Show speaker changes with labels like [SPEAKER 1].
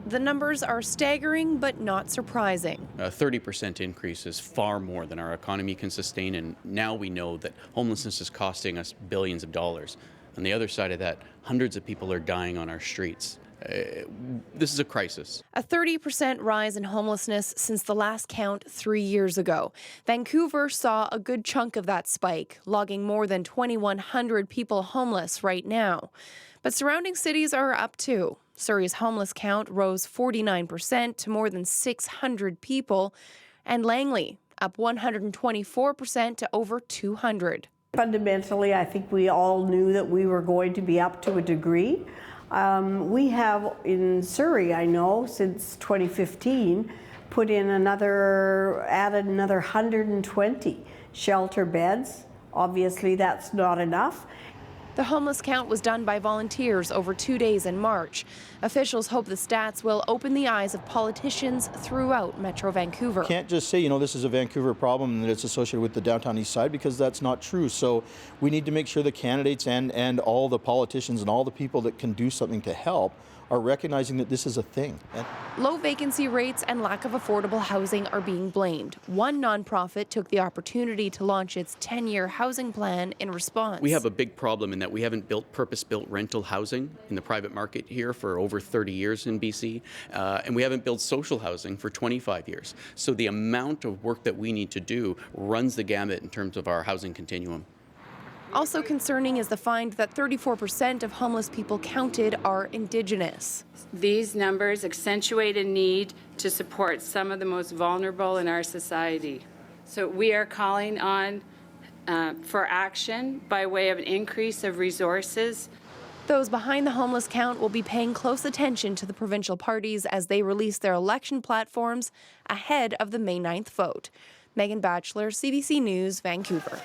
[SPEAKER 1] The numbers are staggering but not surprising.
[SPEAKER 2] A 30% increase is far more than our economy can sustain, and now we know that homelessness is costing us billions of dollars. On the other side of that, hundreds of people are dying on our streets. This is a crisis.
[SPEAKER 1] A 30% rise in homelessness since the last count 3 years ago. Vancouver saw a good chunk of that spike, logging more than 2,100 people homeless right now. But surrounding cities are up too. Surrey's homeless count rose 49% to more than 600 people, and Langley up 124% to over 200.
[SPEAKER 3] Fundamentally, I think we all knew that we were going to be up to a degree. We have in Surrey, I know, since 2015, added another 120 shelter beds. Obviously, that's not enough.
[SPEAKER 1] The homeless count was done by volunteers over 2 days in March. Officials hope the stats will open the eyes of politicians throughout Metro Vancouver.
[SPEAKER 4] Can't just say, this is a Vancouver problem and that it's associated with the downtown east side, because that's not true. So we need to make sure the candidates and all the politicians and all the people that can do something to help are recognizing that this is a thing.
[SPEAKER 1] Low vacancy rates and lack of affordable housing are being blamed. One nonprofit took the opportunity to launch its 10-year housing plan in response.
[SPEAKER 2] We have a big problem in that we haven't built purpose-built rental housing in the private market here for over 30 years in BC, and we haven't built social housing for 25 years. So the amount of work that we need to do runs the gamut in terms of our housing continuum.
[SPEAKER 1] Also concerning is the find that 34% of homeless people counted are Indigenous.
[SPEAKER 5] These numbers accentuate a need to support some of the most vulnerable in our society. So we are calling on for action by way of an increase of resources.
[SPEAKER 1] Those behind the homeless count will be paying close attention to the provincial parties as they release their election platforms ahead of the May 9th vote. Megan Batchelor, CBC News, Vancouver.